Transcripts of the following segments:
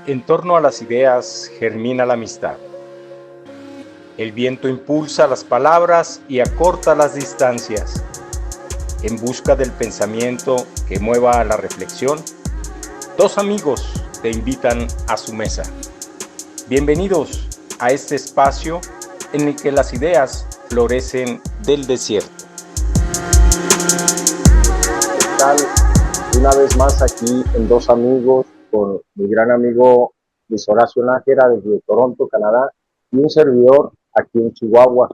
En torno a las ideas germina la amistad. El viento impulsa las palabras y acorta las distancias. En busca del pensamiento que mueva a la reflexión, dos amigos te invitan a su mesa. Bienvenidos a este espacio en el que las ideas florecen del desierto. ¿Qué tal? Una vez más aquí en Dos Amigos con mi gran amigo Luis Horacio Nájera desde Toronto, Canadá, y un servidor aquí en Chihuahua.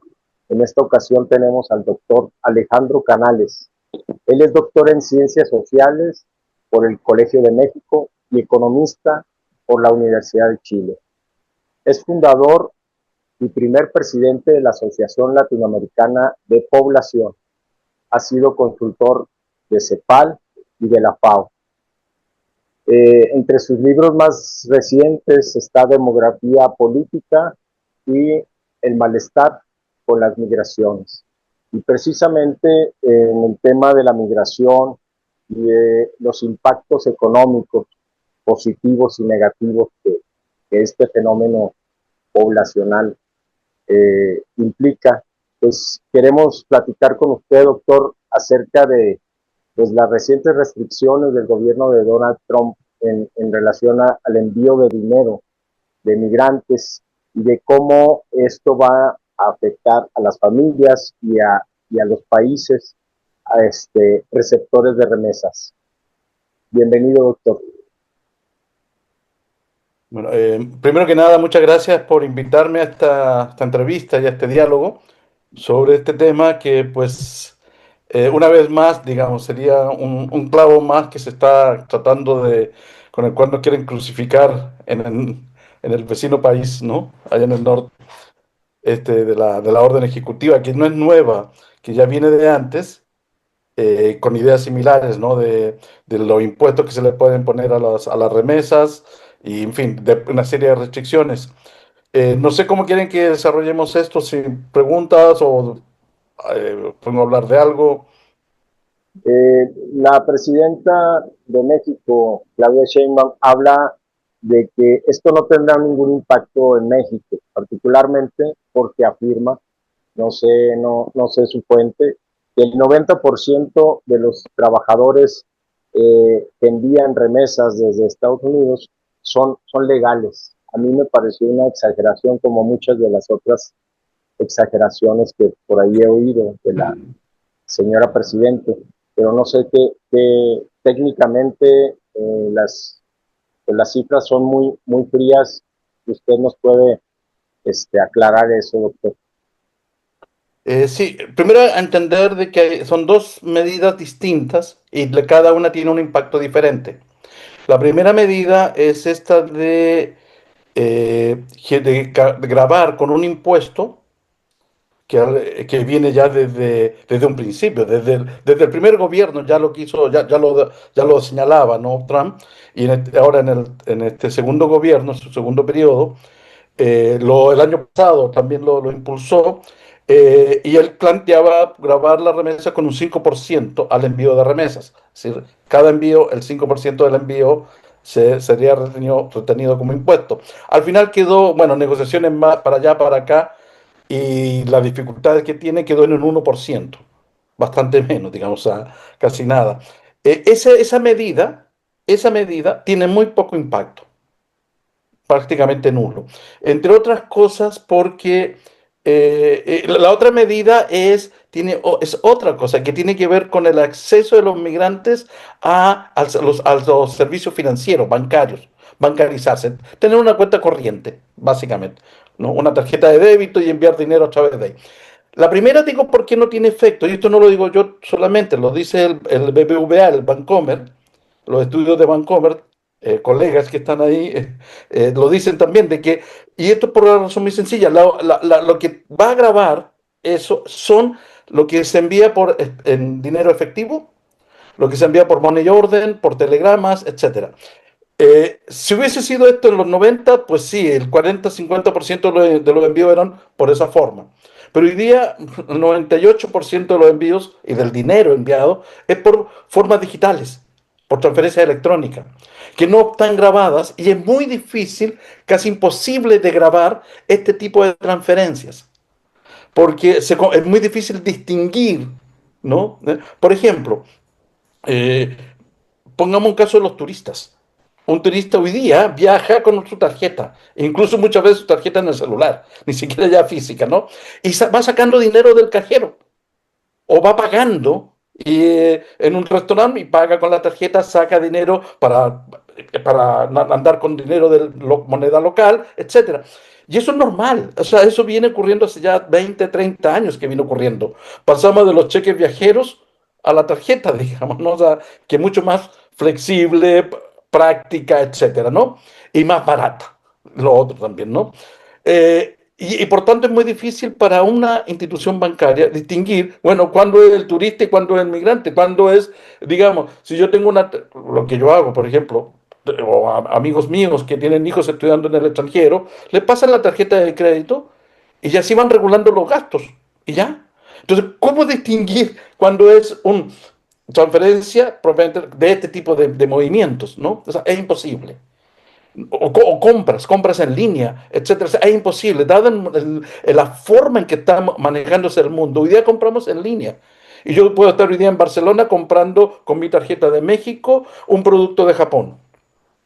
En esta ocasión tenemos al doctor Alejandro Canales. Él es doctor en Ciencias Sociales por el Colegio de México y economista por la Universidad de Chile. Es fundador y primer presidente de la Asociación Latinoamericana de Población. Ha sido consultor de CEPAL y de la FAO. Entre sus libros más recientes está Demografía Política y El malestar con las migraciones. Y precisamente en el tema de la migración y de los impactos económicos positivos y negativos que este fenómeno poblacional implica, pues queremos platicar con usted, doctor, acerca de pues, las recientes restricciones del gobierno de Donald Trump en relación al envío de dinero de migrantes y de cómo esto va a afectar a las familias y a los países receptores de remesas. Bienvenido, doctor. Bueno, primero que nada, muchas gracias por invitarme a esta entrevista y a este diálogo sobre este tema que, pues, una vez más, digamos, sería un clavo más que se está tratando con el cual nos quieren crucificar en el vecino país, ¿no? Allá en el norte, de la orden ejecutiva, que no es nueva, que ya viene de antes, con ideas similares, ¿no? De los impuestos que se le pueden poner a las remesas y, en fin, de una serie de restricciones. No sé cómo quieren que desarrollemos esto, sin preguntas o podemos hablar de algo. La presidenta de México, Claudia Sheinbaum, habla de que esto no tendrá ningún impacto en México, particularmente porque afirma, no sé su fuente, que el 90% de los trabajadores que envían remesas desde Estados Unidos son legales. A mí me pareció una exageración, como muchas de las otras exageraciones que por ahí he oído de la señora presidente, pero no sé qué técnicamente las cifras son muy frías. Usted nos puede aclarar eso, doctor. Sí, primero entender de que son dos medidas distintas y cada una tiene un impacto diferente. La primera medida es esta de gravar con un impuesto que viene ya desde un principio, desde el primer gobierno ya lo quiso, ya lo señalaba, ¿no? Trump, y ahora en este segundo gobierno, su segundo periodo, el año pasado también lo impulsó, y él planteaba grabar la remesa con un 5% al envío de remesas. Es decir, cada envío, el 5% del envío sería retenido como impuesto. Al final quedó, bueno, negociaciones más para allá, para acá, y la dificultad que tiene quedó en un 1%, bastante menos, digamos, casi nada. Esa medida tiene muy poco impacto, prácticamente nulo. Entre otras cosas porque la otra medida es otra cosa que tiene que ver con el acceso de los migrantes a los servicios financieros, bancarios, bancarizarse, tener una cuenta corriente, básicamente, ¿no? Una tarjeta de débito y enviar dinero a través de ahí. La primera digo por qué no tiene efecto, y esto no lo digo yo solamente, lo dice el BBVA, el Bancomer, los estudios de Bancomer, colegas que están ahí, lo dicen también, y esto por una razón muy sencilla, lo que va a grabar eso son lo que se envía en dinero efectivo, lo que se envía por money order, por telegramas, etcétera. Si hubiese sido esto en los 90, pues sí, el 40-50% de los envíos eran por esa forma. Pero hoy día el 98% de los envíos y del dinero enviado es por formas digitales, por transferencia electrónica, que no están grabadas y es muy difícil, casi imposible de grabar este tipo de transferencias, porque es muy difícil distinguir, ¿no? Por ejemplo, eh, pongamos un caso de los turistas. Un turista hoy día viaja con su tarjeta, e incluso muchas veces su tarjeta en el celular, ni siquiera ya física, ¿no? Y va sacando dinero del cajero o va pagando en un restaurante y paga con la tarjeta, saca dinero para andar con dinero de moneda local, etcétera. Y eso es normal, o sea, eso viene ocurriendo hace ya 20, 30 años que viene ocurriendo. Pasamos de los cheques viajeros a la tarjeta, digamos, ¿no? O sea, que es mucho más flexible, práctica, etcétera, ¿no? Y más barata, lo otro también, ¿no? Y por tanto es muy difícil para una institución bancaria distinguir, bueno, cuándo es el turista y cuándo es el migrante, cuándo es, digamos, si yo tengo lo que yo hago, por ejemplo, o amigos míos que tienen hijos estudiando en el extranjero, les pasan la tarjeta de crédito y ya así van regulando los gastos, y ya. Entonces, ¿cómo distinguir cuándo es una transferencia propiamente de este tipo de movimientos, ¿no? O sea, es imposible o compras en línea, etcétera. O sea, es imposible, dada la forma en que está manejándose el mundo. Hoy día compramos en línea. Y yo puedo estar hoy día en Barcelona comprando con mi tarjeta de México un producto de Japón.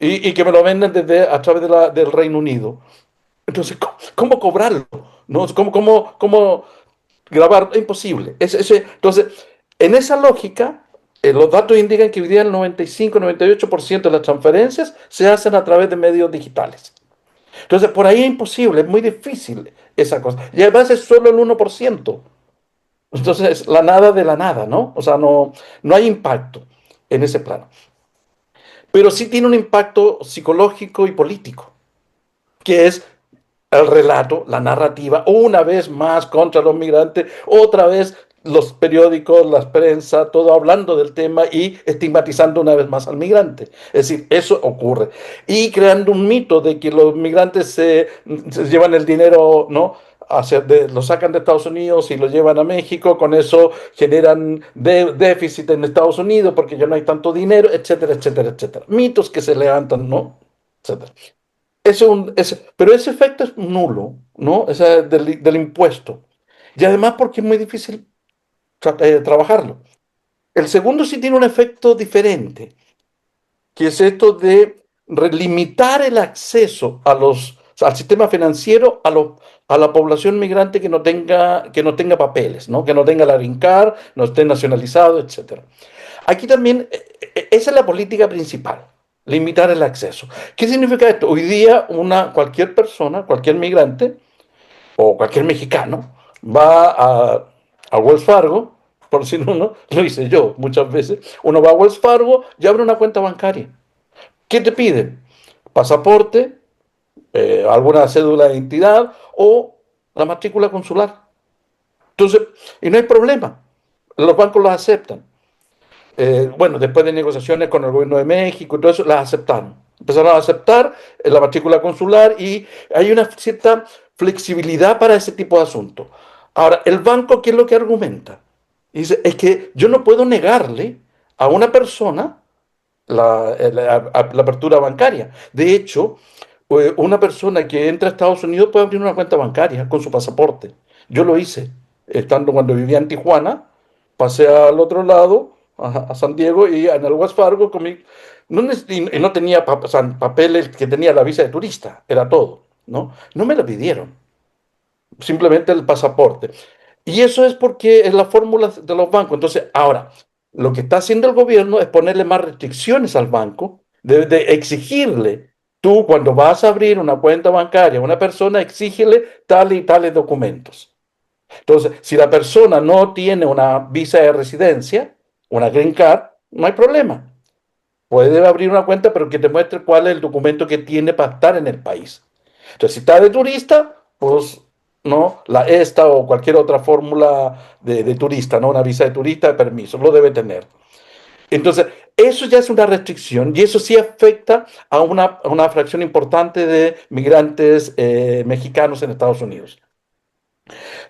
Y que me lo venden a través del Reino Unido. Entonces, ¿cómo cobrarlo? ¿No? ¿Cómo grabar? Es imposible. Entonces, en esa lógica, los datos indican que hoy día el 95-98% de las transferencias se hacen a través de medios digitales. Entonces, por ahí es imposible, es muy difícil esa cosa. Y además es solo el 1%. Entonces, la nada de la nada, ¿no? O sea, no hay impacto en ese plano. Pero sí tiene un impacto psicológico y político, que es el relato, la narrativa, una vez más contra los migrantes, otra vez los periódicos, la prensa, todo hablando del tema y estigmatizando una vez más al migrante. Es decir, eso ocurre. Y creando un mito de que los migrantes se llevan el dinero, ¿no? Lo sacan de Estados Unidos y lo llevan a México, con eso generan déficit en Estados Unidos porque ya no hay tanto dinero, etcétera, etcétera, etcétera. Mitos que se levantan, ¿no? Etcétera. Pero ese efecto es nulo, ¿no? Del impuesto. Y además porque es muy difícil trabajarlo. El segundo sí tiene un efecto diferente, que es esto de limitar el acceso al sistema financiero a la población migrante que no tenga papeles, ¿no? Que no tenga la green card, no esté nacionalizado, etcétera. Aquí también, esa es la política principal, limitar el acceso. ¿Qué significa esto? Hoy día cualquier persona, cualquier migrante o cualquier mexicano va a Wells Fargo, por si no, lo hice yo muchas veces, uno va a Wells Fargo y abre una cuenta bancaria. ¿Qué te piden? Pasaporte, alguna cédula de identidad o la matrícula consular. Entonces, y no hay problema, los bancos las aceptan. Bueno, después de negociaciones con el gobierno de México y todo eso, las aceptaron. Empezaron a aceptar la matrícula consular y hay una cierta flexibilidad para ese tipo de asuntos. Ahora, el banco, ¿qué es lo que argumenta? Dice, es que yo no puedo negarle a una persona la apertura bancaria. De hecho, una persona que entra a Estados Unidos puede abrir una cuenta bancaria con su pasaporte. Yo lo hice, estando cuando vivía en Tijuana, pasé al otro lado, a San Diego, y en el Wells Fargo y no tenía o sea, papeles, que tenía la visa de turista, era todo, ¿no? No me lo pidieron, simplemente el pasaporte. Y eso es porque es la fórmula de los bancos. Entonces, ahora, lo que está haciendo el gobierno es ponerle más restricciones al banco, de exigirle, tú cuando vas a abrir una cuenta bancaria a una persona, exígele tales y tales documentos. Entonces, si la persona no tiene una visa de residencia, una green card, no hay problema. Puede abrir una cuenta, pero que te muestre cuál es el documento que tiene para estar en el país. Entonces, si está de turista, pues no, esta o cualquier otra fórmula de turista, ¿no? Una visa de turista de permiso, lo debe tener. Entonces, eso ya es una restricción y eso sí afecta a una fracción importante de migrantes mexicanos en Estados Unidos.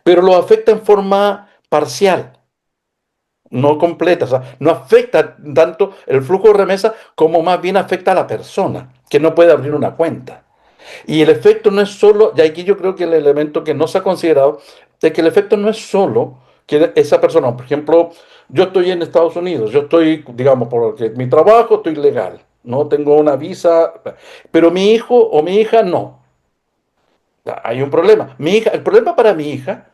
Pero lo afecta en forma parcial. no completa, o sea, no afecta tanto el flujo de remesa como más bien afecta a la persona, que no puede abrir una cuenta. Y el efecto no es solo, y aquí yo creo que el elemento que no se ha considerado, es que el efecto no es solo que esa persona, por ejemplo, yo estoy en Estados Unidos, yo estoy, digamos, porque mi trabajo estoy legal, no tengo una visa, pero mi hijo o mi hija no. Hay un problema. Mi hija, el problema para mi hija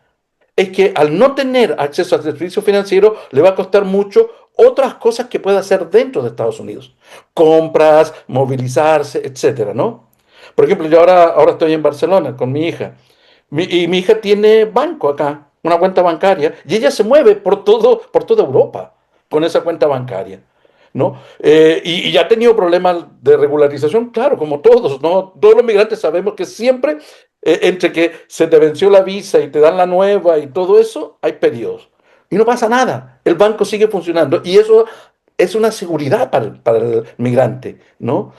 es que al no tener acceso al servicio financiero le va a costar mucho otras cosas que pueda hacer dentro de Estados Unidos. Compras, movilizarse, etcétera, ¿no? Por ejemplo, yo ahora estoy en Barcelona con mi hija. Y mi hija tiene banco acá, una cuenta bancaria, y ella se mueve por toda Europa con esa cuenta bancaria, ¿no? Y ya ha tenido problemas de regularización, claro, como todos, ¿no? Todos los migrantes sabemos que siempre, entre que se te venció la visa y te dan la nueva y todo eso, hay periodos. Y no pasa nada, el banco sigue funcionando. Y eso es una seguridad para el migrante, ¿no?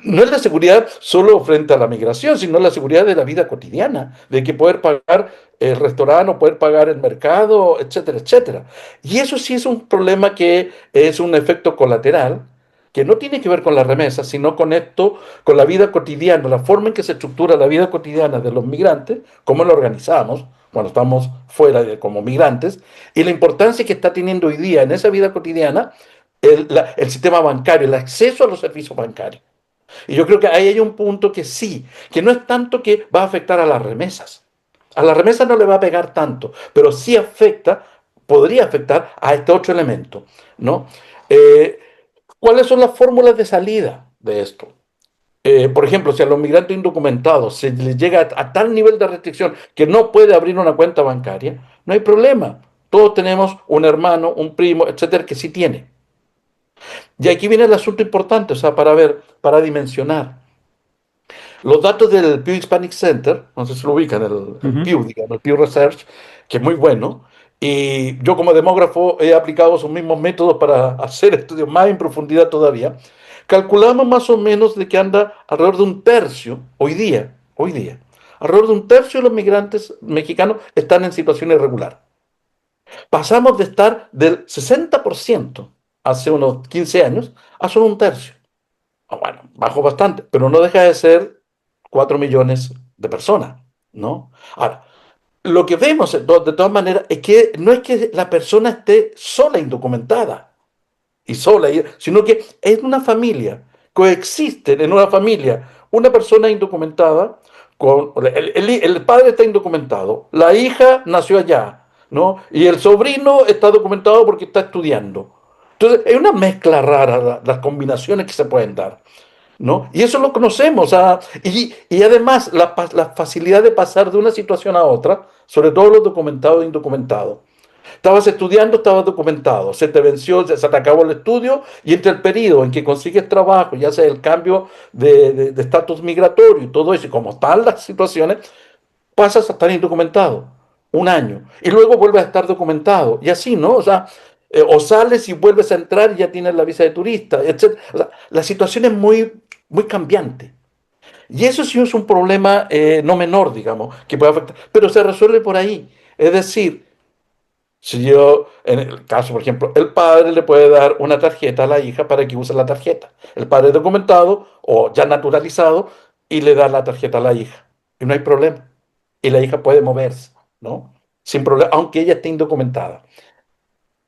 No es la seguridad solo frente a la migración, sino la seguridad de la vida cotidiana, de que poder pagar el restaurante o poder pagar el mercado, etcétera, etcétera. Y eso sí es un problema que es un efecto colateral, que no tiene que ver con la remesa, sino con esto, con la vida cotidiana, la forma en que se estructura la vida cotidiana de los migrantes, cómo lo organizamos cuando estamos como migrantes, y la importancia que está teniendo hoy día en esa vida cotidiana el sistema bancario, el acceso a los servicios bancarios. Y yo creo que ahí hay un punto que sí, que no es tanto que va a afectar a las remesas. A las remesas no le va a pegar tanto, pero sí afecta, podría afectar a este otro elemento, ¿no? Eh, ¿Cuáles son las fórmulas de salida de esto? Por ejemplo, si a los migrantes indocumentados se les llega a tal nivel de restricción que no puede abrir una cuenta bancaria, no hay problema. Todos tenemos un hermano, un primo, etcétera, que sí tiene. Y aquí viene el asunto importante, o sea, para ver, para dimensionar. Los datos del Pew Hispanic Center, no sé si lo ubican, el Ujú. Pew, digamos, el Pew Research, que es muy bueno, y yo como demógrafo he aplicado esos mismos métodos para hacer estudios más en profundidad todavía, calculamos más o menos de que anda alrededor de un tercio, hoy día, alrededor de un tercio de los migrantes mexicanos están en situación irregular. Pasamos de estar del 60% hace unos 15 años a solo un tercio. Bueno, bajó bastante, pero no deja de ser 4 millones de personas, ¿no? Ahora, lo que vemos de todas maneras es que no es que la persona esté sola, indocumentada y sola, sino que es una familia, coexisten en una familia una persona indocumentada con el padre está indocumentado, la hija nació allá, ¿no? Y el sobrino está documentado porque está estudiando. Entonces, es una mezcla rara las combinaciones que se pueden dar, ¿no? Y eso lo conocemos, y además la facilidad de pasar de una situación a otra, sobre todo los documentados e indocumentados. Estabas estudiando, estabas documentado, se te venció, se te acabó el estudio y entre el periodo en que consigues trabajo, ya sea el cambio de estatus migratorio y todo eso, y como están las situaciones, pasas a estar indocumentado un año y luego vuelves a estar documentado y así, ¿no? O sea, o sales y vuelves a entrar y ya tienes la visa de turista, etc. O sea, la situación es muy cambiante. Y eso sí es un problema no menor, digamos, que puede afectar, pero se resuelve por ahí. Es decir, si yo, en el caso, por ejemplo, el padre le puede dar una tarjeta a la hija para que use la tarjeta. El padre es documentado o ya naturalizado y le da la tarjeta a la hija. Y no hay problema. Y la hija puede moverse, ¿no? Sin problema, aunque ella esté indocumentada.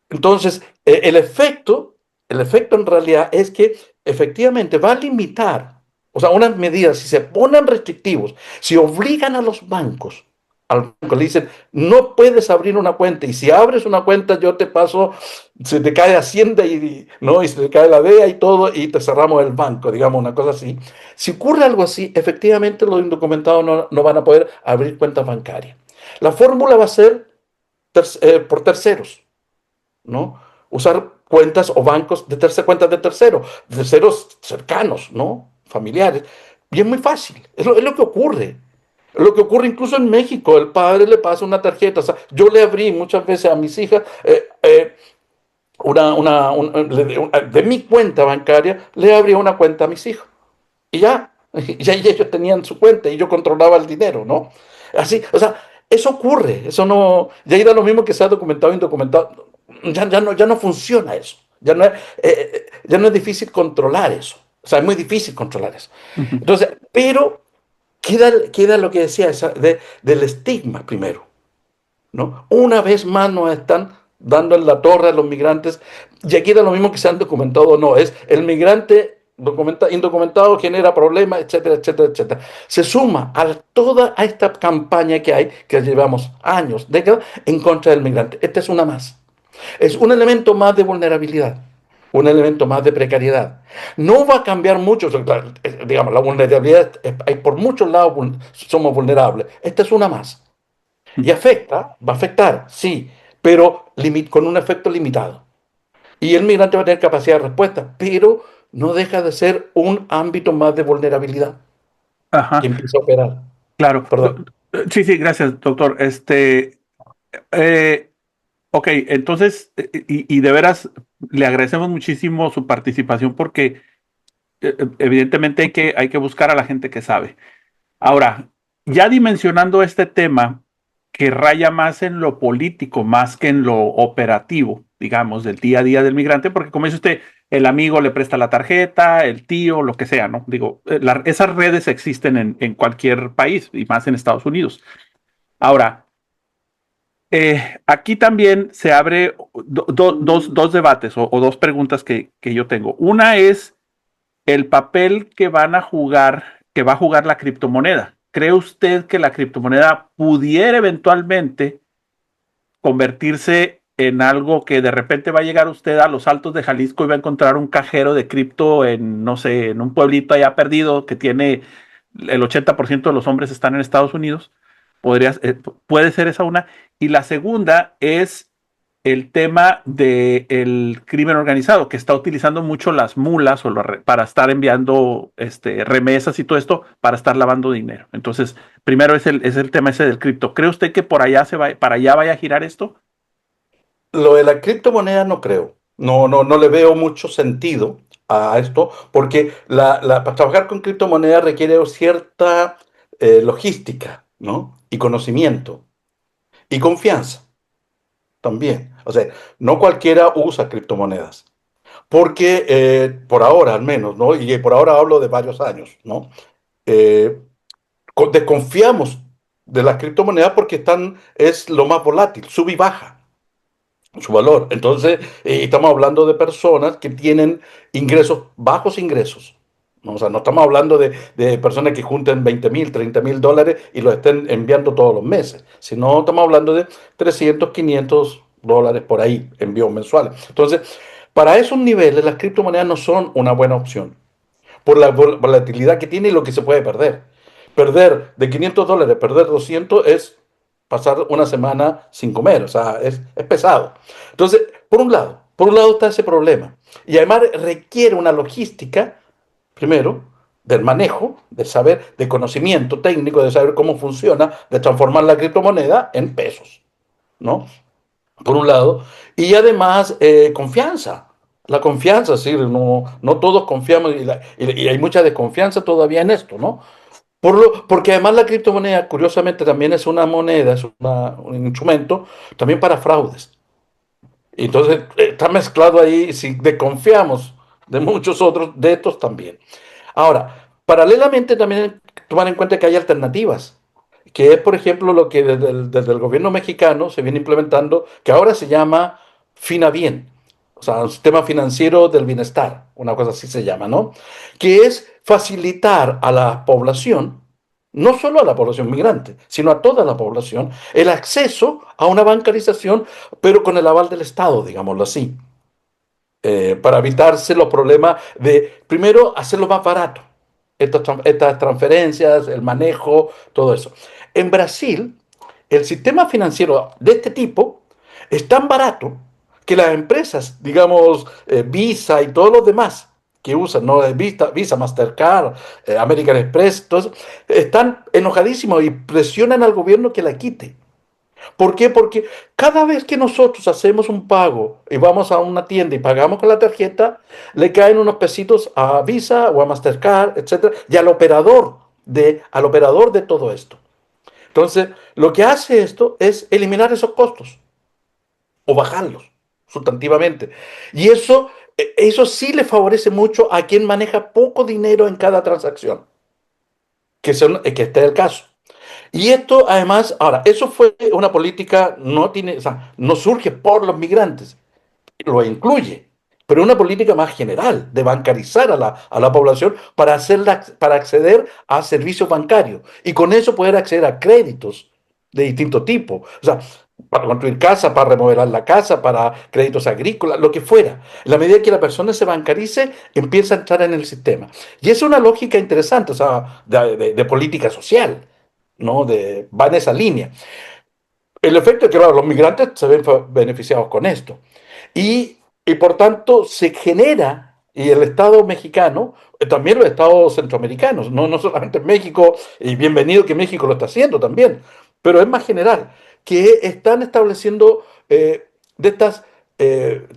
Entonces, el efecto en realidad es que efectivamente va a limitar, o sea, unas medidas, si se ponen restrictivos, si obligan a los bancos, al banco le dicen, no puedes abrir una cuenta, y si abres una cuenta yo te paso, se te cae Hacienda ¿no? Y se te cae la DEA y todo, y te cerramos el banco, digamos, una cosa así. Si ocurre algo así, efectivamente los indocumentados no van a poder abrir cuentas bancarias. La fórmula va a ser por terceros. ¿No? Usar cuentas o bancos cuentas de terceros cercanos, ¿no? Familiares. Y es muy fácil, es lo que ocurre. Es lo que ocurre incluso en México, el padre le pasa una tarjeta. O sea, yo le abrí muchas veces a mis hijas de mi cuenta bancaria, le abrí una cuenta a mis hijos. Y ya, ya ellos tenían su cuenta y yo controlaba el dinero, ¿no? Así, o sea, eso ocurre, eso no, ya era lo mismo que sea documentado o indocumentado. ya no funciona eso. Ya no es difícil controlar eso. O sea, es muy difícil controlar eso. Ujú. Entonces, pero queda lo que decía del estigma primero, ¿no? Una vez más nos están dando en la torre a los migrantes, y aquí da lo mismo que se han documentado o no, es el migrante indocumentado genera problemas, etcétera, etcétera, etcétera. Se suma a toda esta campaña que hay, que llevamos años, décadas, en contra del migrante. Esta es una más. Es un elemento más de vulnerabilidad, un elemento más de precariedad. No va a cambiar mucho, digamos, la vulnerabilidad, hay por muchos lados somos vulnerables. Esta es una más. Y va a afectar, sí, pero con un efecto limitado. Y el migrante va a tener capacidad de respuesta, pero no deja de ser un ámbito más de vulnerabilidad que Ajá, empieza a operar. claro. Perdón. Sí, sí, gracias, doctor. Eh, ok, entonces, y de veras le agradecemos muchísimo su participación porque evidentemente hay que buscar a la gente que sabe. Ahora, ya dimensionando este tema que raya más en lo político, más que en lo operativo, digamos, del día a día del migrante, porque como dice usted, el amigo le presta la tarjeta, el tío, lo que sea, ¿no? Digo, esas redes existen en cualquier país y más en Estados Unidos. Ahora, aquí también se abre dos debates o dos preguntas que yo tengo. Una es el papel que van a jugar, que va a jugar la criptomoneda. ¿Cree usted que la criptomoneda pudiera eventualmente convertirse en algo que de repente va a llegar usted a los Altos de Jalisco y va a encontrar un cajero de cripto en, no sé, en un pueblito allá perdido que tiene el 80% de los hombres están en Estados Unidos? Puede ser esa una. Y la segunda es el tema del crimen organizado, que está utilizando mucho las mulas para estar enviando remesas y todo esto para estar lavando dinero. Entonces, primero es el tema ese del cripto. ¿Cree usted que para allá vaya a girar esto? Lo de la criptomoneda no creo. No le veo mucho sentido a esto, porque para trabajar con criptomonedas requiere cierta logística, ¿no? Y conocimiento y confianza también. O sea, no cualquiera usa criptomonedas, porque por ahora al menos, ¿no? Y por ahora hablo de varios años, ¿no? Eh, Desconfiamos de las criptomonedas porque es lo más volátil, sube y baja su valor. Entonces, estamos hablando de personas que tienen bajos ingresos, ¿no? O sea, no estamos hablando de personas que junten 20.000, 30.000 dólares y los estén enviando todos los meses, sino estamos hablando de 300, 500 dólares por ahí, envíos mensuales. Entonces, para esos niveles, las criptomonedas no son una buena opción por la volatilidad que tiene y lo que se puede perder. Perder de 500 dólares, perder 200 es pasar una semana sin comer, o sea, es pesado. Entonces, por un lado está ese problema. Y además requiere una logística, primero, del manejo, de saber, de conocimiento técnico, de saber cómo funciona, de transformar la criptomoneda en pesos, ¿no? Por un lado, y además confianza. La confianza, sí, no todos confiamos y hay mucha desconfianza todavía en esto, ¿no? Porque además la criptomoneda, curiosamente, también es una moneda, un instrumento también para fraudes. Entonces, está mezclado ahí, si desconfiamos de muchos otros, de estos también. Ahora, paralelamente también hay que tomar en cuenta que hay alternativas, que es, por ejemplo, lo que desde el gobierno mexicano se viene implementando, que ahora se llama FinaBien, o sea, un sistema financiero del bienestar, una cosa así se llama, ¿no? Que es facilitar a la población, no solo a la población migrante, sino a toda la población, el acceso a una bancarización, pero con el aval del Estado, digámoslo así, para evitarse los problemas de, primero, hacerlo más barato, estas transferencias, el manejo, todo eso. En Brasil, el sistema financiero de este tipo es tan barato que las empresas, digamos, Visa y todos los demás que usan, ¿no? Visa, Mastercard, American Express, todos, están enojadísimos y presionan al gobierno que la quite. ¿Por qué? Porque cada vez que nosotros hacemos un pago y vamos a una tienda y pagamos con la tarjeta, le caen unos pesitos a Visa o a Mastercard, etcétera, y al operador de todo esto. Entonces, lo que hace esto es eliminar esos costos o bajarlos. sustantivamente. Y eso sí le favorece mucho a quien maneja poco dinero en cada transacción, que este es el caso. Y esto además, ahora, eso fue una política, o sea, no surge por los migrantes, lo incluye, pero una política más general de bancarizar a la población para acceder a servicios bancarios y con eso poder acceder a créditos de distinto tipo. O sea, para construir casa, para remodelar la casa, para créditos agrícolas, lo que fuera. En la medida que la persona se bancarice, empieza a entrar en el sistema. Y es una lógica interesante, o sea, de política social, ¿no? Va en esa línea. El efecto es que, claro, los migrantes se ven beneficiados con esto. Y por tanto se genera, y el Estado mexicano, también los Estados centroamericanos, no solamente en México, y bienvenido que México lo está haciendo también, pero es más general, que están estableciendo de estas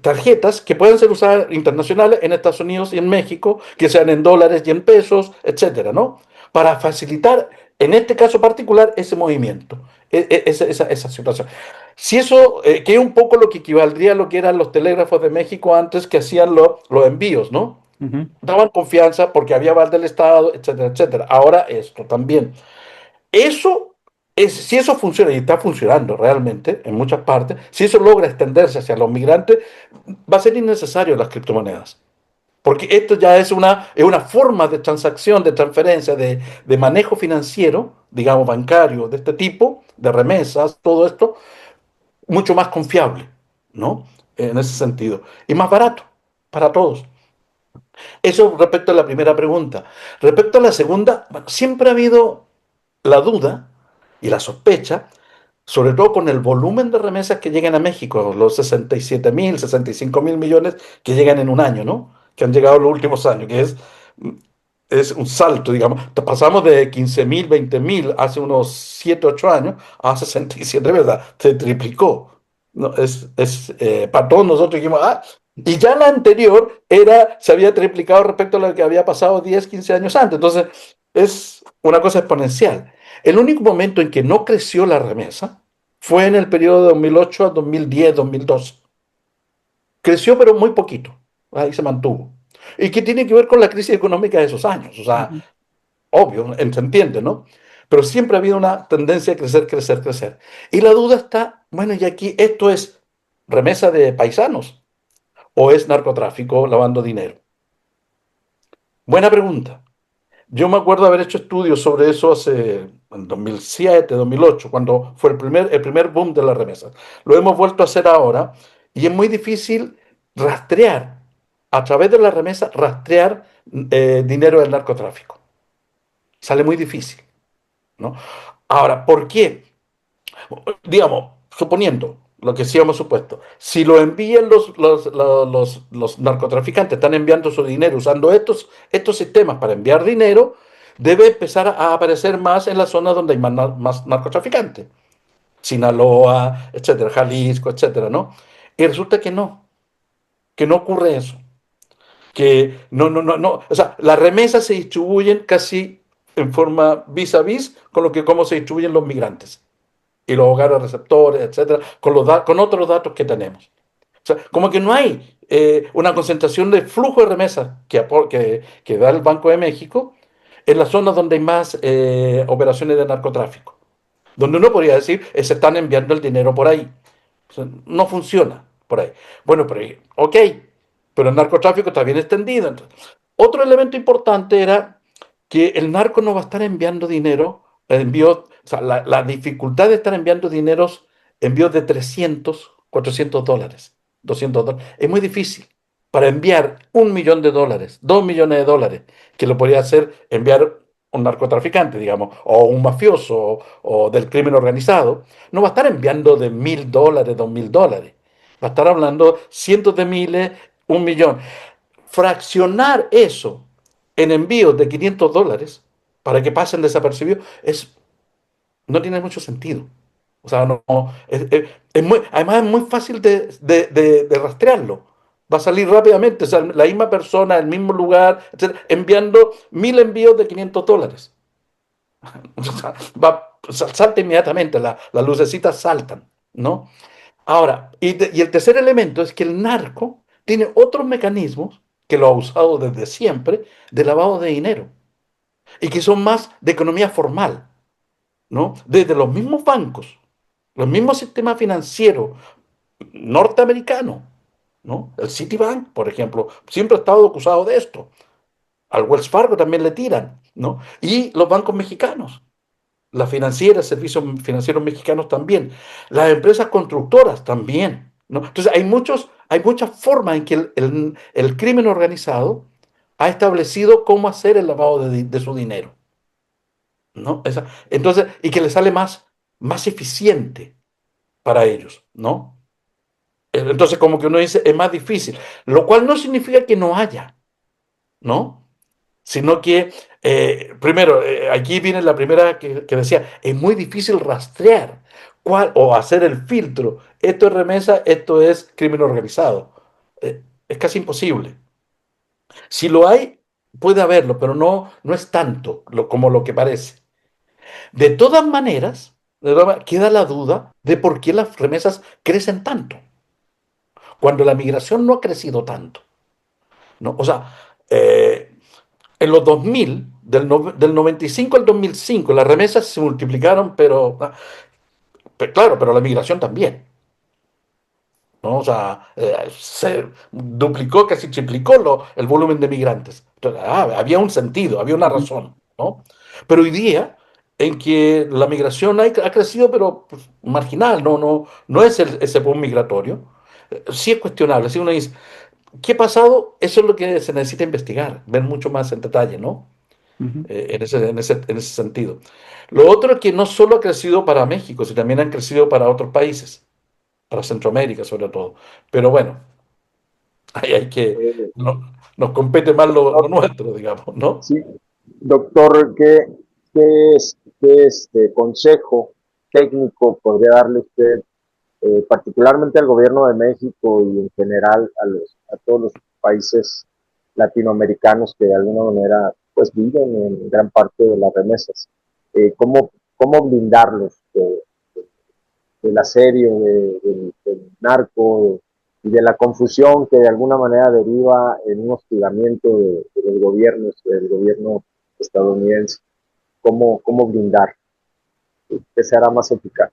tarjetas que pueden ser usadas internacionales en Estados Unidos y en México, que sean en dólares y en pesos, etcétera, ¿no? Para facilitar, en este caso particular, ese movimiento, esa situación. Si eso, que es un poco lo que equivaldría a lo que eran los telégrafos de México antes que hacían los envíos, ¿no? Ujú. Daban confianza porque había aval del Estado, etcétera, etcétera. Ahora esto también. Eso si eso funciona y está funcionando realmente en muchas partes, si eso logra extenderse hacia los migrantes, va a ser innecesario las criptomonedas. Porque esto ya es una forma de transacción, de transferencia, de manejo financiero, digamos, bancario, de este tipo, de remesas, todo esto, mucho más confiable, ¿no? En ese sentido. Y más barato para todos. Eso respecto a la primera pregunta. Respecto a la segunda, bueno, siempre ha habido la duda y la sospecha, sobre todo con el volumen de remesas que llegan a México, los 67.000, 65.000 millones que llegan en un año, ¿no? Que han llegado en los últimos años, que es un salto, digamos. Pasamos de 15.000, 20.000 hace unos 7, 8 años a 67, ¿verdad? Se triplicó. No, para todos nosotros dijimos, y ya la anterior se había triplicado respecto a lo que había pasado 10, 15 años antes. Entonces, es una cosa exponencial. El único momento en que no creció la remesa fue en el periodo de 2008 a 2010, 2012. Creció, pero muy poquito. Ahí se mantuvo. Y que tiene que ver con la crisis económica de esos años. O sea, Ujú. obvio, se entiende, ¿no? Pero siempre ha habido una tendencia a crecer, crecer, crecer. Y la duda está, bueno, y aquí esto es remesa de paisanos o es narcotráfico lavando dinero. Buena pregunta. Yo me acuerdo haber hecho estudios sobre eso en 2007, 2008, cuando fue el primer boom de las remesas. Lo hemos vuelto a hacer ahora y es muy difícil rastrear, a través de la remesa, rastrear dinero del narcotráfico. Sale muy difícil, ¿no? Ahora, ¿por qué? Digamos, suponiendo lo que sí hemos supuesto, si lo envían los narcotraficantes, están enviando su dinero usando estos sistemas para enviar dinero, debe empezar a aparecer más en las zonas donde hay más narcotraficantes. Sinaloa, etcétera, Jalisco, etcétera, ¿no? Y resulta que no ocurre eso. Que no. O sea, las remesas se distribuyen casi en forma vis a vis con cómo se distribuyen los migrantes y los hogares receptores, etcétera, con otros datos que tenemos. O sea, como que no hay una concentración de flujo de remesas que da el Banco de México en las zonas donde hay más operaciones de narcotráfico. Donde uno podría decir, se están enviando el dinero por ahí. O sea, no funciona por ahí. Bueno, pero ok, pero el narcotráfico está bien extendido. Entonces, otro elemento importante era que el narco no va a estar enviando dinero, o sea, la dificultad de estar enviando envíos de 300, 400 dólares, 200 dólares, es muy difícil. Para enviar 1 millón de dólares, 2 millones de dólares, que lo podría hacer enviar un narcotraficante, digamos, o un mafioso o del crimen organizado, no va a estar enviando de $1.000, $2.000. Va a estar hablando cientos de miles, 1 millón. Fraccionar eso en envíos de $500 para que pasen desapercibidos no tiene mucho sentido. O sea, además es muy fácil de rastrearlo. Va a salir rápidamente, o sea, la misma persona, el mismo lugar, etcétera, enviando 1.000 envíos de $500. O sea, salta inmediatamente, las lucecitas saltan, ¿no? Ahora, y el tercer elemento es que el narco tiene otros mecanismos que lo ha usado desde siempre de lavado de dinero y que son más de economía formal, ¿no? Desde los mismos bancos, los mismos sistemas financieros norteamericanos, ¿no? El Citibank, por ejemplo, siempre ha estado acusado de esto. Al Wells Fargo también le tiran, ¿no? Y los bancos mexicanos, las financieras, servicios financieros mexicanos también, las empresas constructoras también, ¿no? Entonces hay muchas formas en que el crimen organizado ha establecido cómo hacer el lavado de su dinero, ¿no? Entonces, y que le sale más eficiente para ellos, ¿no? Entonces, como que uno dice, es más difícil, lo cual no significa que no haya, ¿no? Sino que, primero, aquí viene la primera que decía, es muy difícil rastrear o hacer el filtro. Esto es remesa, esto es crimen organizado. Es casi imposible. Si lo hay, puede haberlo, pero no es tanto como lo que parece. De todas maneras, queda la duda de por qué las remesas crecen tanto, cuando la migración no ha crecido tanto, ¿no? O sea, en los 2000, del 95 al 2005, las remesas se multiplicaron, claro, pero la migración también, ¿no? O sea, se duplicó, casi triplicó el volumen de migrantes. Entonces, había un sentido, había una razón, ¿no? Pero hoy día, en que la migración ha crecido, pero pues, marginal, no es ese boom migratorio, sí es cuestionable. Si uno dice, ¿qué ha pasado? Eso es lo que se necesita investigar, ver mucho más en detalle, ¿no? Ujú. En ese sentido. Lo otro es que no solo ha crecido para México, sino también han crecido para otros países, para Centroamérica sobre todo. Pero bueno, ahí hay que, Eh, nos compete más lo doctor, nuestro, digamos, ¿no? sí, doctor, ¿qué consejo técnico podría darle usted, particularmente al gobierno de México y en general a todos los países latinoamericanos que de alguna manera pues viven en gran parte de las remesas? ¿Cómo blindarlos del asedio, del narco y de la confusión que de alguna manera deriva en un hostigamiento del gobierno estadounidense? ¿Cómo blindar? ¿Qué será más eficaz?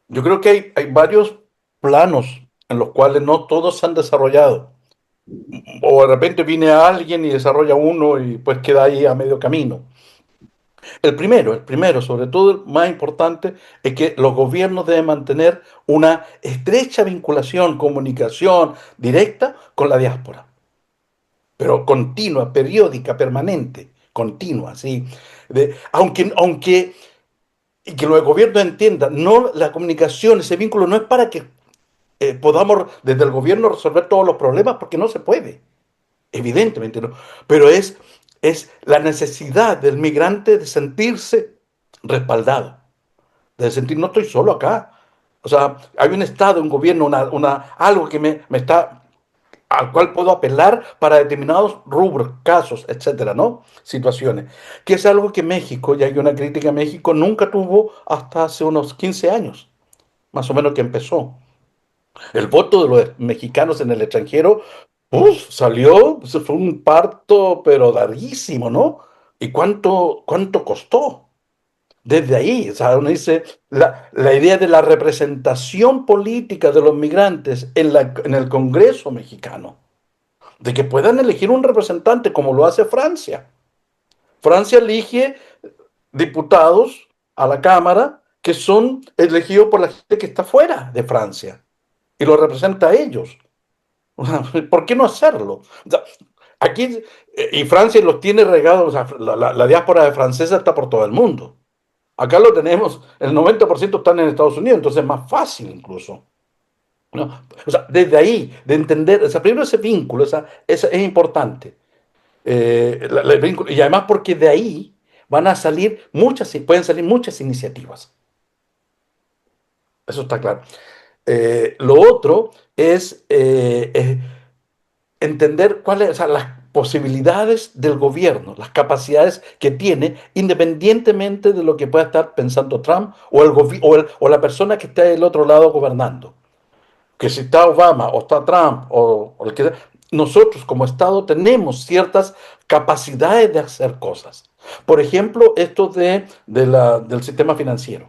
Yo creo que hay varios planos en los cuales no todos se han desarrollado. O de repente viene alguien y desarrolla uno y pues queda ahí a medio camino. El primero, sobre todo el más importante, es que los gobiernos deben mantener una estrecha vinculación, comunicación directa con la diáspora, pero continua, periódica, permanente, continua, ¿sí? Y que los gobiernos entiendan, no la comunicación, ese vínculo no es para que podamos desde el gobierno resolver todos los problemas, porque no se puede, evidentemente no, pero es la necesidad del migrante de sentirse respaldado, de sentir, no estoy solo acá. O sea, hay un Estado, un gobierno, algo que me está, al cual puedo apelar para determinados rubros, casos, etcétera, ¿no? Situaciones. Que es algo que México, y hay una crítica a México, nunca tuvo hasta hace unos 15 años, más o menos que empezó. El voto de los mexicanos en el extranjero, salió, pues, fue un parto, pero larguísimo, ¿no? ¿Y cuánto costó? Desde ahí, o sea, uno dice, la idea de la representación política de los migrantes en el Congreso mexicano, de que puedan elegir un representante como lo hace Francia. Francia elige diputados a la Cámara que son elegidos por la gente que está fuera de Francia y lo representa a ellos. ¿Por qué no hacerlo? O sea, aquí, y Francia los tiene regados, o sea, la diáspora de francesa está por todo el mundo. Acá lo tenemos, el 90% están en Estados Unidos, entonces es más fácil incluso, ¿no? O sea, desde ahí, de entender, o sea, primero ese vínculo, esa es importante. Y además porque de ahí pueden salir muchas iniciativas. Eso está claro. Lo otro es entender cuáles, o sea, las posibilidades del gobierno, las capacidades que tiene, independientemente de lo que pueda estar pensando Trump o la persona que esté del otro lado gobernando. que si está Obama o está Trump o el que sea, nosotros como Estado tenemos ciertas capacidades de hacer cosas. Por ejemplo, esto del sistema financiero,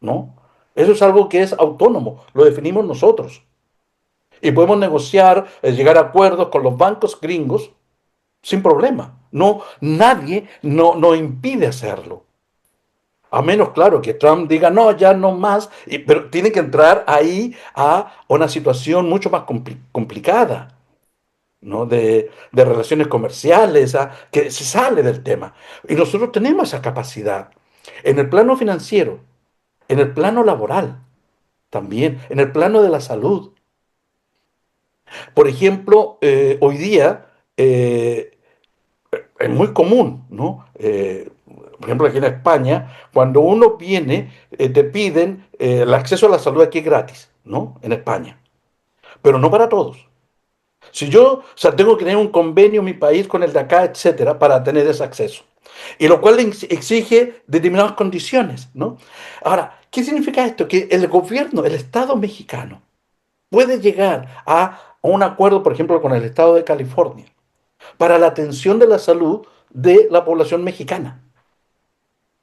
¿no? Eso es algo que es autónomo, lo definimos nosotros. Y podemos negociar, llegar a acuerdos con los bancos gringos sin problema. No, nadie nos impide hacerlo. A menos, claro, que Trump diga, no, ya no más, pero tiene que entrar ahí a una situación mucho más complicada, ¿no? De relaciones comerciales, que se sale del tema. Y nosotros tenemos esa capacidad en el plano financiero, en el plano laboral, también, en el plano de la salud. Por ejemplo, hoy día es muy común, ¿no? Por ejemplo, aquí en España, cuando uno viene, te piden el acceso a la salud aquí es gratis, ¿no? En España, pero no para todos. Si yo, o sea, tengo que tener un convenio en mi país con el de acá, etcétera, para tener ese acceso. Y lo cual exige determinadas condiciones, ¿no? Ahora, ¿qué significa esto? Que el gobierno, el Estado mexicano, puede llegar a un acuerdo, por ejemplo, con el Estado de California, para la atención de la salud de la población mexicana,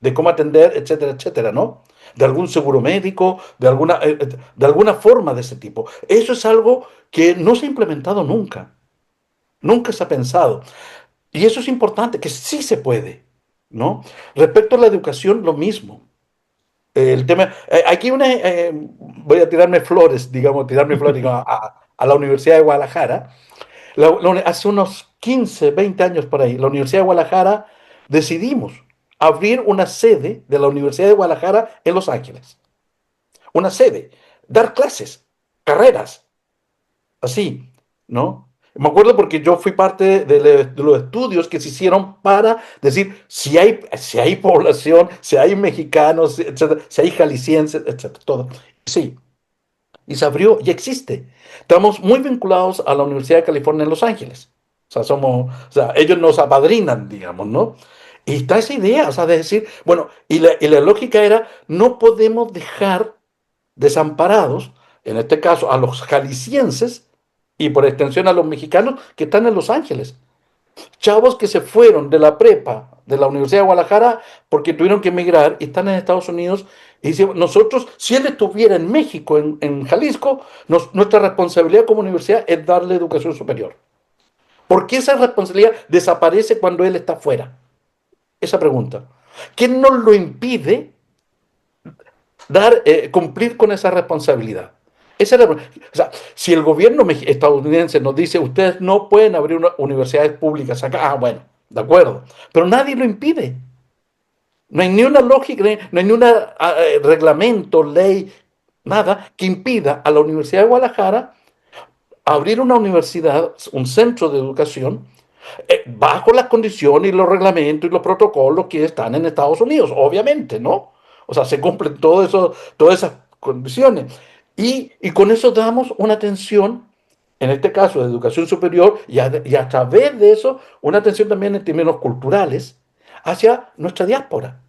de cómo atender, etcétera, etcétera, ¿no? De algún seguro médico, de alguna forma de ese tipo. Eso es algo que no se ha implementado nunca, nunca se ha pensado. Y eso es importante, que sí se puede, ¿no? Respecto a la educación, lo mismo. El tema, aquí voy a tirarme flores, digamos, a la Universidad de Guadalajara. Hace unos 15, 20 años por ahí, la Universidad de Guadalajara decidimos abrir una sede de la Universidad de Guadalajara en Los Ángeles. Una sede, dar clases, carreras, así, ¿no? Me acuerdo porque yo fui parte de los estudios que se hicieron para decir si hay población, si hay mexicanos, etcétera, si hay jaliscienses, etcétera, todo. Sí, y se abrió y existe. Estamos muy vinculados a la Universidad de California en Los Ángeles. O sea, ellos nos apadrinan, digamos, ¿no? Y está esa idea, o sea, de decir, bueno, y la lógica era, no podemos dejar desamparados, en este caso, a los jaliscienses y por extensión a los mexicanos que están en Los Ángeles. Chavos que se fueron de la prepa de la Universidad de Guadalajara porque tuvieron que emigrar y están en Estados Unidos. Y dicen, nosotros, si él estuviera en México, en Jalisco, nuestra responsabilidad como universidad es darle educación superior. ¿Por qué esa responsabilidad desaparece cuando él está fuera? Esa pregunta. ¿Qué nos lo impide cumplir con esa responsabilidad? O sea, si el gobierno estadounidense nos dice, ustedes no pueden abrir universidades públicas acá, bueno, de acuerdo, pero nadie lo impide. No hay ni una lógica, no hay ni un reglamento, ley, nada que impida a la Universidad de Guadalajara abrir una universidad, un centro de educación, bajo las condiciones y los reglamentos y los protocolos que están en Estados Unidos, obviamente, ¿no? O sea, se cumplen todas esas condiciones. Y con eso damos una atención, en este caso de educación superior, y a través de eso, una atención también en términos culturales hacia nuestra diáspora.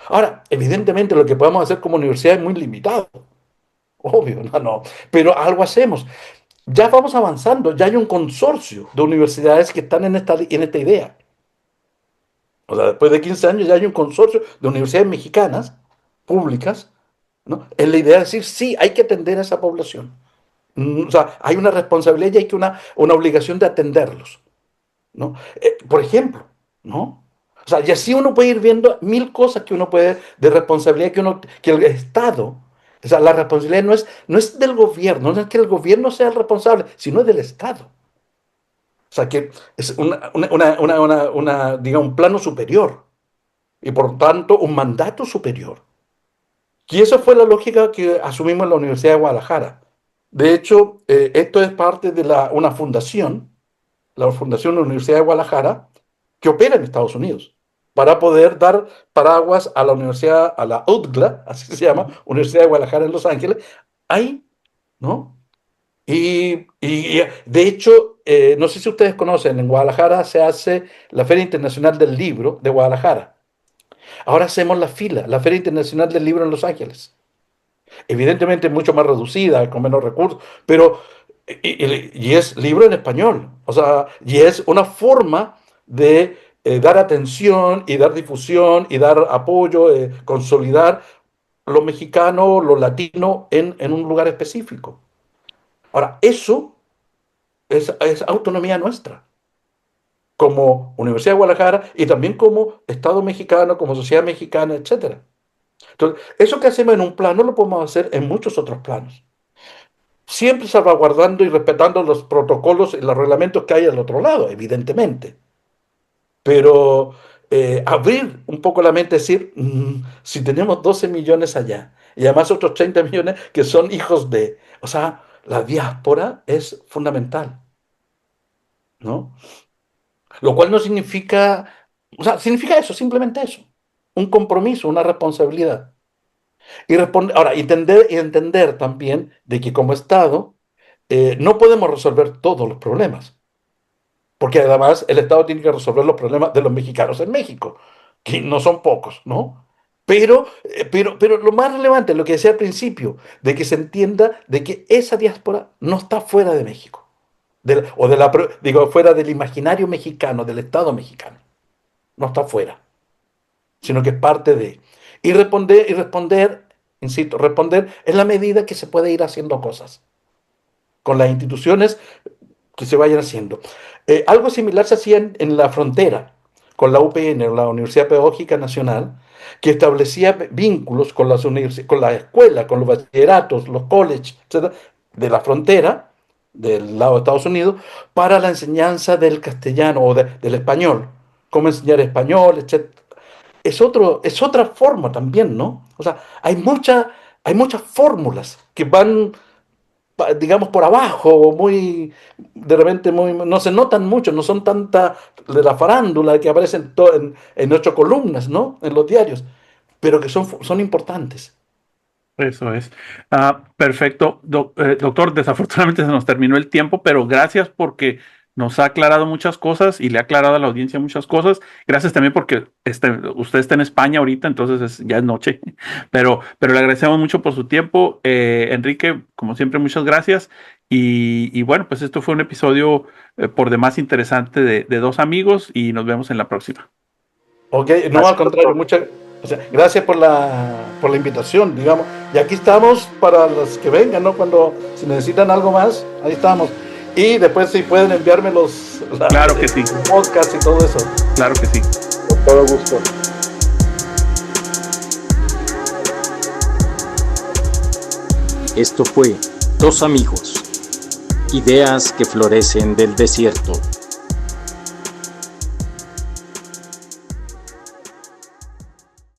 Ahora, evidentemente lo que podemos hacer como universidad es muy limitado, obvio, no, pero algo hacemos. Ya vamos avanzando, ya hay un consorcio de universidades que están en esta idea. O sea, después de 15 años ya hay un consorcio de universidades mexicanas, públicas, ¿no? En la idea de decir, sí, hay que atender a esa población. O sea, hay una responsabilidad y hay una obligación de atenderlos, ¿no? Por ejemplo, ¿no? O sea, y así uno puede ir viendo mil cosas que uno puede, de responsabilidad que el Estado, o sea, la responsabilidad no es del gobierno, no es que el gobierno sea el responsable, sino del Estado. O sea, que es digamos, un plano superior y por tanto un mandato superior. Y esa fue la lógica que asumimos en la Universidad de Guadalajara. De hecho, esto es parte de una fundación, la Fundación de la Universidad de Guadalajara, que opera en Estados Unidos, para poder dar paraguas a la universidad, a la UDGLA, así se llama, Universidad de Guadalajara en Los Ángeles, ahí, ¿no? Y de hecho, no sé si ustedes conocen, en Guadalajara se hace la Feria Internacional del Libro de Guadalajara. Ahora hacemos la Feria Internacional del Libro en Los Ángeles. Evidentemente mucho más reducida, con menos recursos, pero y es libro en español, o sea, y es una forma de dar atención y dar difusión y dar apoyo, consolidar lo mexicano, lo latino en un lugar específico. Ahora, eso es autonomía nuestra, como Universidad de Guadalajara y también como Estado mexicano, como sociedad mexicana, etcétera. Entonces, eso que hacemos en un plano lo podemos hacer en muchos otros planos, siempre salvaguardando y respetando los protocolos y los reglamentos que hay al otro lado, evidentemente. Pero abrir un poco la mente, decir, si tenemos 12 millones allá y además otros 30 millones que son hijos de, o sea, la diáspora es fundamental, ¿no? Lo cual no significa, o sea, significa eso, simplemente eso, un compromiso, una responsabilidad. Ahora, entender también de que como Estado no podemos resolver todos los problemas, porque además el Estado tiene que resolver los problemas de los mexicanos en México, que no son pocos, ¿no? Pero lo más relevante, lo que decía al principio, de que se entienda de que esa diáspora no está fuera de México, digo, fuera del imaginario mexicano, del Estado mexicano, no está fuera, sino que es parte de. Y responder, insisto, responder en la medida que se puede ir haciendo cosas con las instituciones que se vayan haciendo. Algo similar se hacía en la frontera con la UPN, la Universidad Pedagógica Nacional, que establecía vínculos con con la escuela, con los bachilleratos, los colleges, etcétera, de la frontera, del lado de Estados Unidos, para la enseñanza del castellano o del español, cómo enseñar español, etcétera. Es otra forma también, ¿no? O sea, hay muchas fórmulas que van, digamos, por abajo, muy, de repente no se notan mucho, no son tanta de la farándula que aparecen en 8 columnas, ¿no? En los diarios, pero que son importantes. Eso es. Perfecto. Doctor, desafortunadamente se nos terminó el tiempo, pero gracias porque nos ha aclarado muchas cosas y le ha aclarado a la audiencia muchas cosas. Gracias también porque usted está en España ahorita, entonces ya es noche, pero le agradecemos mucho por su tiempo. Enrique, como siempre, muchas gracias. Y bueno, pues esto fue un episodio por demás interesante de dos amigos y nos vemos en la próxima. Ok, no, al contrario, o sea, gracias por la invitación, digamos. Y aquí estamos para los que vengan, ¿no? Cuando si necesitan algo más, ahí estamos. Y después si pueden enviarme Claro que sí. Podcast y todo eso. Claro que sí. Con todo gusto. Esto fue Dos Amigos, ideas que florecen del desierto.